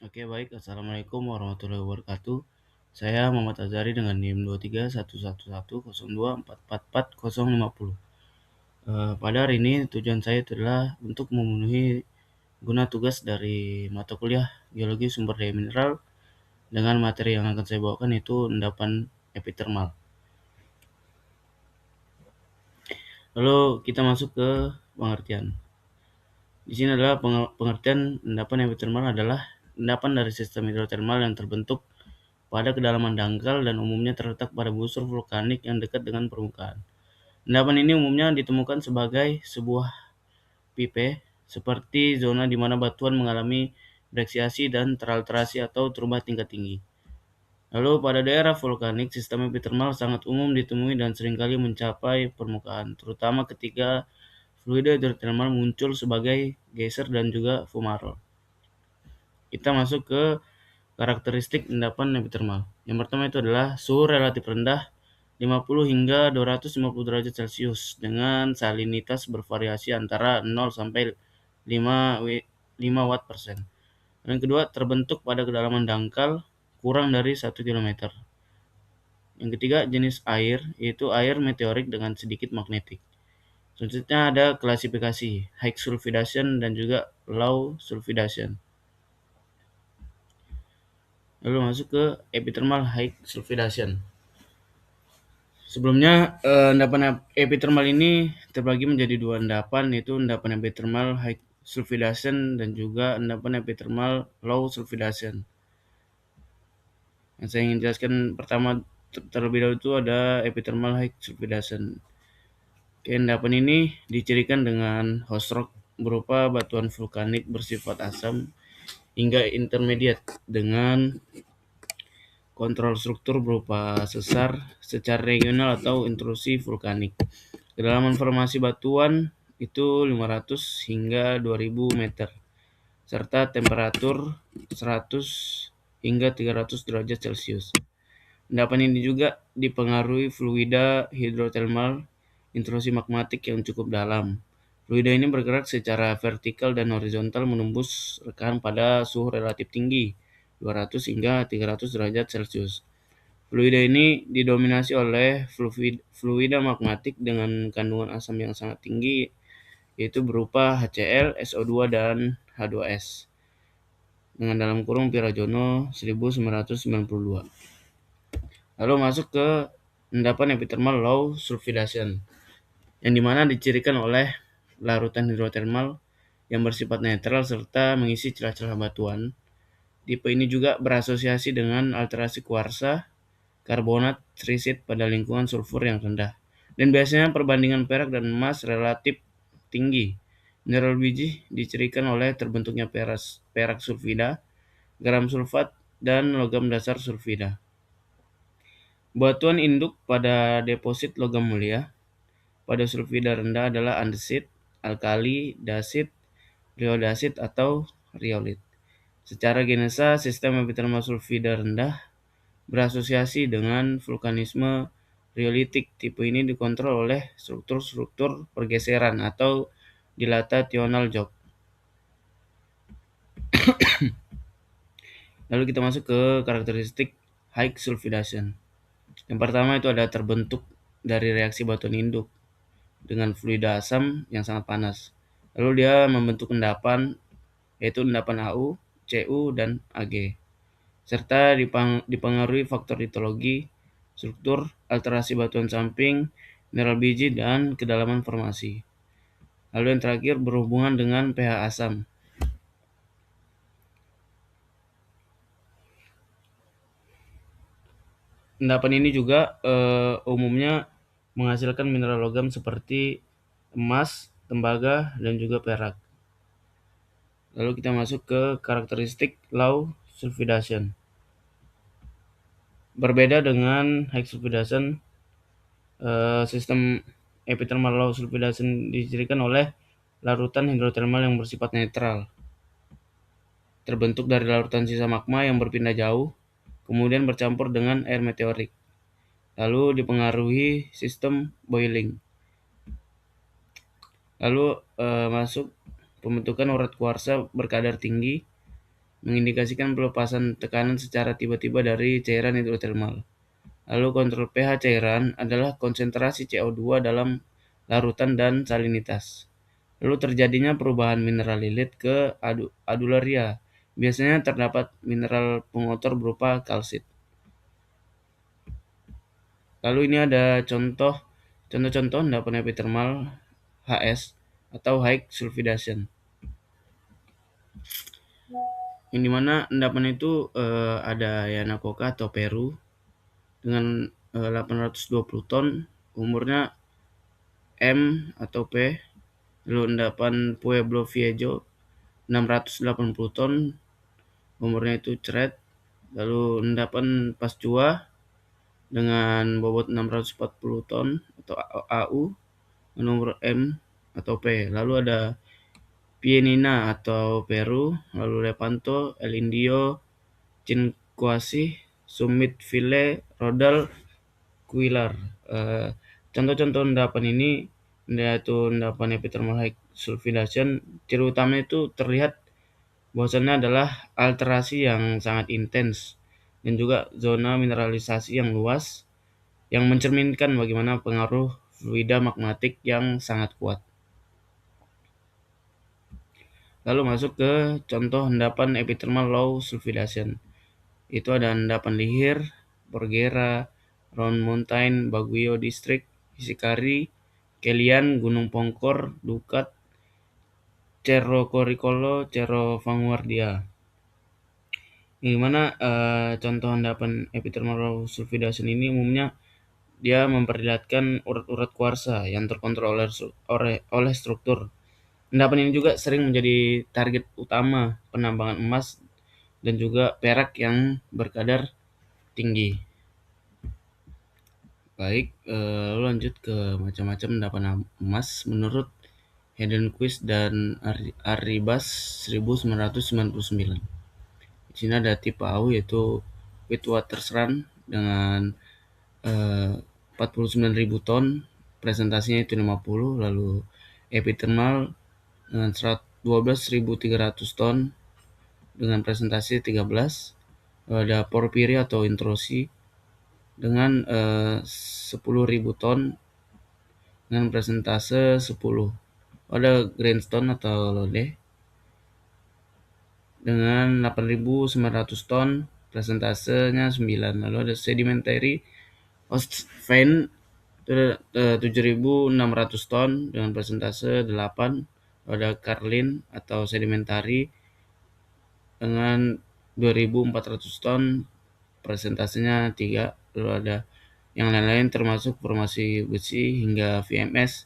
Oke, baik. Assalamualaikum warahmatullahi wabarakatuh. Saya Muhammad Azari dengan NIM 23111024444050. Pada hari ini tujuan saya adalah untuk memenuhi guna tugas dari mata kuliah Geologi Sumber Daya Mineral dengan materi yang akan saya bawakan yaitu endapan epithermal. Lalu kita masuk ke pengertian. Di sini adalah pengertian endapan epithermal adalah endapan dari sistem hidrotermal yang terbentuk pada kedalaman dangkal dan umumnya terletak pada busur vulkanik yang dekat dengan permukaan. Endapan ini umumnya ditemukan sebagai sebuah pipe, seperti zona di mana batuan mengalami breksiasi dan teralterasi atau terubah tingkat tinggi. Lalu pada daerah vulkanik, sistem epithermal sangat umum ditemui dan seringkali mencapai permukaan, terutama ketika fluida hidrotermal muncul sebagai geyser dan juga fumarole. Kita masuk ke karakteristik endapan epithermal. Yang pertama itu adalah suhu relatif rendah 50 hingga 250 derajat Celcius dengan salinitas bervariasi antara 0 sampai 5 watt persen. Yang kedua, terbentuk pada kedalaman dangkal kurang dari 1 km. Yang ketiga, jenis air, yaitu air meteorik dengan sedikit magnetik. Selanjutnya ada klasifikasi, high sulfidation dan juga low sulfidation. Lalu masuk ke epithermal high sulfidation. Sebelumnya, endapan epithermal ini terbagi menjadi dua endapan, yaitu endapan epithermal high sulfidation dan juga endapan epithermal low sulfidation. Yang saya ingin jelaskan pertama terlebih dahulu itu ada epithermal high sulfidation. Endapan ini dicirikan dengan host rock berupa batuan vulkanik bersifat asam hingga intermediate dengan kontrol struktur berupa sesar secara regional atau intrusi vulkanik. Kedalaman formasi batuan itu 500 hingga 2000 meter, serta temperatur 100 hingga 300 derajat Celcius. Endapan ini juga dipengaruhi fluida hidrotermal intrusi magmatik yang cukup dalam. Fluida ini bergerak secara vertikal dan horizontal menembus rekahan pada suhu relatif tinggi, 200 hingga 300 derajat Celcius. Fluida ini didominasi oleh fluida magmatik dengan kandungan asam yang sangat tinggi, yaitu berupa HCl, SO2, dan H2S, dengan dalam kurung Pirajono 1992. Lalu masuk ke endapan epithermal low sulfidation, yang dimana dicirikan oleh larutan hidrotermal yang bersifat netral serta mengisi celah-celah batuan. Tipe ini juga berasosiasi dengan alterasi kuarsa, karbonat, trisit pada lingkungan sulfur yang rendah. Dan biasanya perbandingan perak dan emas relatif tinggi. Mineral biji dicirikan oleh terbentuknya perak sulfida, garam sulfat, dan logam dasar sulfida. Batuan induk pada deposit logam mulia pada sulfida rendah adalah andesit, alkali, dasit, riodasit, atau riolit. Secara genesa, sistem epithermal sulfida rendah berasosiasi dengan vulkanisme riolitik. Tipe ini dikontrol oleh struktur-struktur pergeseran atau dilatational jock. Lalu kita masuk ke karakteristik high sulfidation. Yang pertama itu ada terbentuk dari reaksi batuan induk dengan fluida asam yang sangat panas. Lalu dia membentuk endapan, yaitu endapan AU, CU, dan AG. Serta dipengaruhi faktor litologi, struktur, alterasi batuan samping, mineral biji, dan kedalaman formasi. Lalu yang terakhir berhubungan dengan pH asam. Endapan ini juga umumnya menghasilkan mineral logam seperti emas, tembaga, dan juga perak. Lalu kita masuk ke karakteristik low sulfidation. Berbeda dengan high sulfidation, sistem epithermal low sulfidation dicirikan oleh larutan hidrotermal yang bersifat netral, terbentuk dari larutan sisa magma yang berpindah jauh, kemudian bercampur dengan air meteorik, lalu dipengaruhi sistem boiling. Lalu masuk pembentukan urat kuarsa berkadar tinggi mengindikasikan pelepasan tekanan secara tiba-tiba dari cairan hidrotermal. Lalu kontrol pH cairan adalah konsentrasi CO2 dalam larutan dan salinitas. Lalu terjadinya perubahan mineral lilit ke adularia. Biasanya terdapat mineral pengotor berupa kalsit. Lalu ini ada contoh-contoh endapan epithermal HS atau high sulfidation. Yang dimana endapan itu ada Yanacocha atau Peru dengan 820 ton, umurnya M atau P. Lalu endapan Pueblo Viejo 680 ton, umurnya itu ceret. Lalu endapan Pascua dengan bobot 640 ton atau AU, nomor M atau P. Lalu ada Pienina atau Peru, lalu Lepanto, El Indio, Chinquasi, Summit Ville, Rodal, Quillar. Eh, Contoh-contoh endapan ini yaitu endapan epithermal high sulfidation. Ciri utamanya itu terlihat bahwasannya adalah alterasi yang sangat intens dan juga zona mineralisasi yang luas yang mencerminkan bagaimana pengaruh fluida magmatik yang sangat kuat. Lalu masuk ke contoh endapan epithermal low sulfidation. Itu ada endapan Lihir, Borgera, Round Mountain, Baguio District, Isikari, Kelian, Gunung Pongkor, Dukat, Cerro Coricolo, Cerro Vanguardia. Yang mana contoh endapan epithermal low sulfidation ini umumnya dia memperlihatkan urat-urat kuarsa yang terkontrol oleh struktur. Endapan ini juga sering menjadi target utama penambangan emas dan juga perak yang berkadar tinggi. Baik, lalu lanjut ke macam-macam endapan emas menurut Heidenquist dan Arribas 1999. Di sini ada tipe AU yaitu Witwatersrand dengan 49.000 ton, presentasinya itu 50, lalu epithermal dengan 12.300 ton dengan presentasi 13, ada porphyry atau introsi dengan 10.000 ton dengan presentase 10. Ada grindstone atau lode dengan 8.900 ton, presentasenya 9. Lalu ada sedimentary Ostvein 7.600 ton dengan presentase 8. Ada Carlin atau sedimentary dengan 2.400 ton, presentasenya 3. Lalu ada yang lain-lain termasuk formasi besi hingga VMS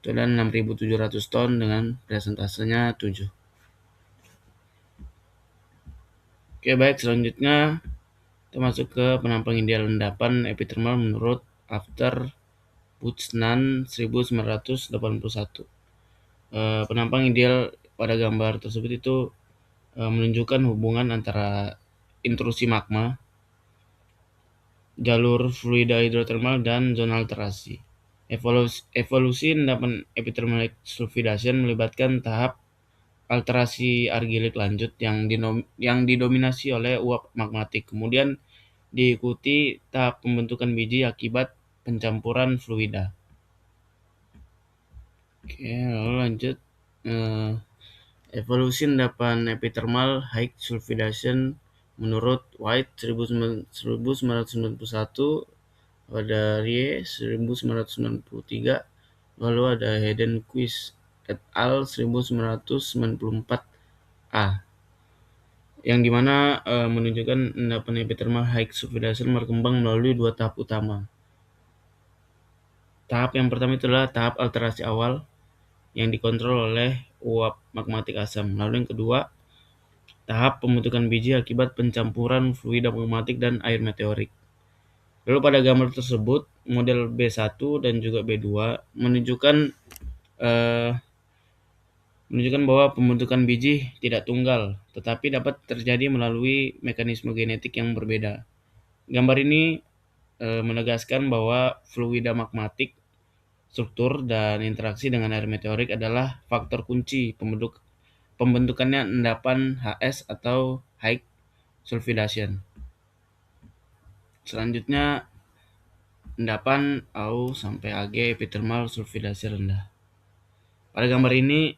itu ada 6.700 ton dengan presentasenya 7. Oke, baik, selanjutnya kita masuk ke penampang ideal endapan epithermal menurut After Buchanan 1981. Penampang ideal pada gambar tersebut itu menunjukkan hubungan antara intrusi magma, jalur fluida hidrotermal, dan zona alterasi. Evolusi endapan epithermal sulfidation melibatkan tahap alterasi argilik lanjut yang didominasi oleh uap magmatik. Kemudian diikuti tahap pembentukan biji akibat pencampuran fluida. Oke, lalu lanjut. Evolusi endapan epithermal high sulfidation menurut White 1991, ada Rie 1993, lalu ada Heidenquist et al 1994A, yang dimana menunjukkan endapan epithermal high sulfidation berkembang melalui 2 tahap utama. Tahap yang pertama itu adalah tahap alterasi awal yang dikontrol oleh uap magmatik asam. Lalu yang kedua, tahap pembentukan biji akibat pencampuran fluida magmatik dan air meteorik. Lalu pada gambar tersebut, model B1 dan juga B2 menunjukkan bahwa pembentukan biji tidak tunggal, tetapi dapat terjadi melalui mekanisme genetik yang berbeda. Gambar ini menegaskan bahwa fluida magmatik, struktur, dan interaksi dengan air meteorik adalah faktor kunci pembentukannya endapan HS atau high sulfidation. Selanjutnya endapan AU sampai Ag epithermal sulfidasi rendah. Pada gambar ini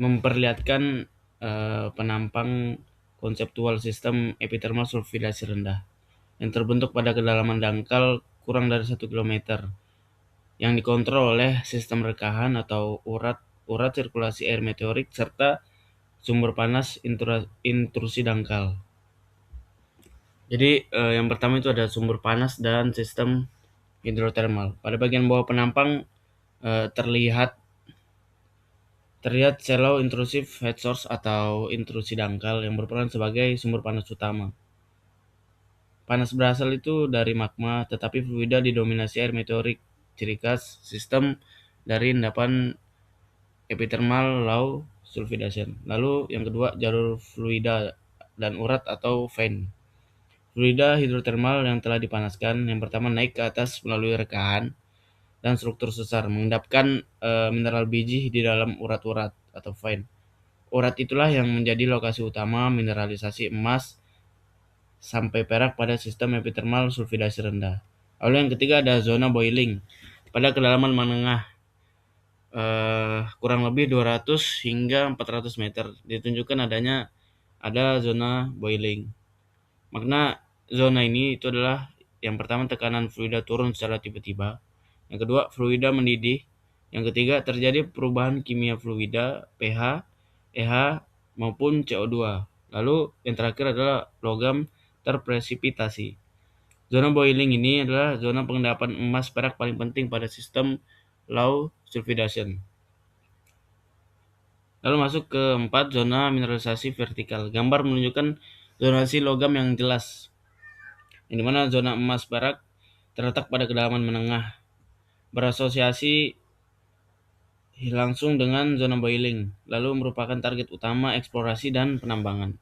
memperlihatkan penampang konseptual sistem epithermal sulfidasi rendah yang terbentuk pada kedalaman dangkal kurang dari 1 km yang dikontrol oleh sistem rekahan atau urat sirkulasi air meteorik serta sumber panas intrusi dangkal. Jadi yang pertama itu ada sumber panas dan sistem hidrotermal. Pada bagian bawah penampang terlihat shallow intrusive head source atau intrusi dangkal yang berperan sebagai sumber panas utama. Panas berasal itu dari magma, tetapi fluida didominasi air meteorik, ciri khas sistem dari endapan epithermal low sulfidation. Lalu yang kedua, jalur fluida dan urat atau vein. Fluida hidrotermal yang telah dipanaskan, yang pertama naik ke atas melalui rekahan dan struktur sesar, mengendapkan mineral biji di dalam urat-urat atau vein. Urat itulah yang menjadi lokasi utama mineralisasi emas sampai perak pada sistem epithermal sulfidasi rendah. Lalu yang ketiga ada zona boiling pada kedalaman menengah kurang lebih 200 hingga 400 meter. Ditunjukkan ada zona boiling. Makna zona ini itu adalah yang pertama tekanan fluida turun secara tiba-tiba. Yang kedua fluida mendidih. Yang ketiga terjadi perubahan kimia fluida, pH, EH maupun CO2. Lalu yang terakhir adalah logam terpresipitasi. Zona boiling ini adalah zona pengendapan emas perak paling penting pada sistem low sulfidation. Lalu masuk ke 4, zona mineralisasi vertikal. Gambar menunjukkan zonasi logam yang jelas, yang dimana zona emas perak terletak pada kedalaman menengah, berasosiasi langsung dengan zona boiling, lalu merupakan target utama eksplorasi dan penambangan.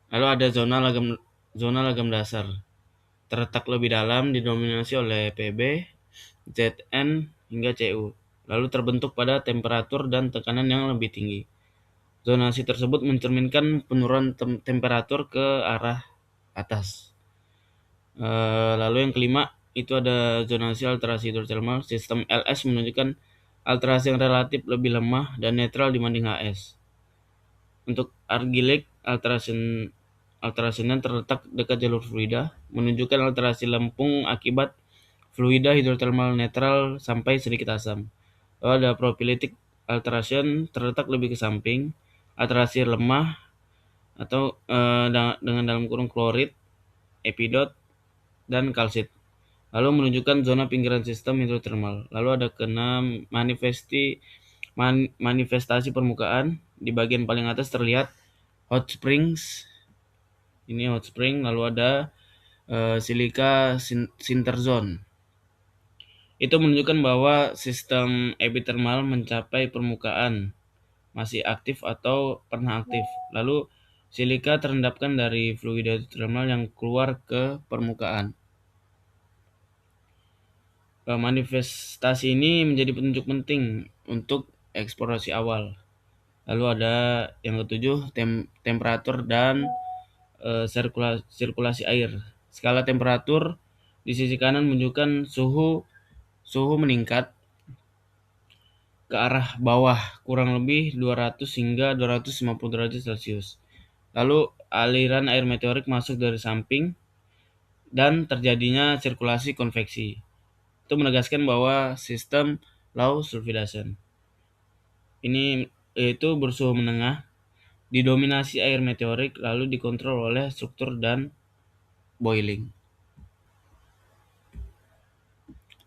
Lalu ada zona lagam dasar, terletak lebih dalam, didominasi oleh Pb, Zn hingga Cu, lalu terbentuk pada temperatur dan tekanan yang lebih tinggi. Zonasi tersebut mencerminkan penurunan temperatur ke arah atas. Lalu yang kelima itu ada zonasi alterasi hidrotermal. Sistem LS menunjukkan alterasi yang relatif lebih lemah dan netral dibanding HS. Untuk argillic alterasinya terletak dekat jalur fluida, menunjukkan alterasi lempung akibat fluida hidrotermal netral sampai sedikit asam. Lalu ada propylitic alteration terletak lebih ke samping, alterasi lemah atau dengan dalam kurung klorid, epidot, dan kalsit. Lalu menunjukkan zona pinggiran sistem hidrotermal. Lalu ada keenam manifestasi permukaan. Di bagian paling atas terlihat hot springs. Ini hot spring. Lalu ada silica sinter zone. Itu menunjukkan bahwa sistem epithermal mencapai permukaan, masih aktif atau pernah aktif. Lalu silika terendapkan dari fluida hidrotermal yang keluar ke permukaan. Manifestasi ini menjadi petunjuk penting untuk eksplorasi awal. Lalu ada yang ketujuh, temperatur dan sirkulasi air. Skala temperatur di sisi kanan menunjukkan suhu meningkat ke arah bawah kurang lebih 200 hingga 250 derajat Celcius. Lalu aliran air meteorik masuk dari samping dan terjadinya sirkulasi konveksi. Itu menegaskan bahwa sistem low sulfidation ini yaitu bersuhu menengah, didominasi air meteorik, lalu dikontrol oleh struktur dan boiling.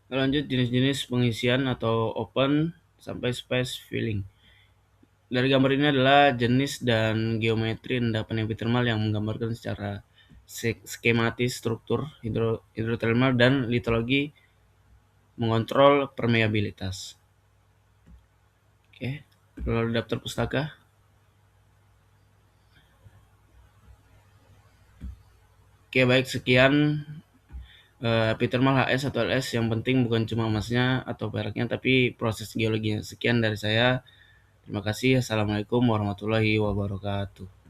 Lanjut jenis-jenis pengisian atau open sampai space filling. Dari gambar ini adalah jenis dan geometri endapan epithermal yang menggambarkan secara skematis struktur hidrotermal dan litologi mengontrol permeabilitas. Oke, lalu daftar pustaka. Oke, baik, sekian epithermal HS atau LS. Yang penting bukan cuma emasnya atau peraknya, tapi proses geologinya. Sekian dari saya. Terima kasih. Assalamualaikum warahmatullahi wabarakatuh.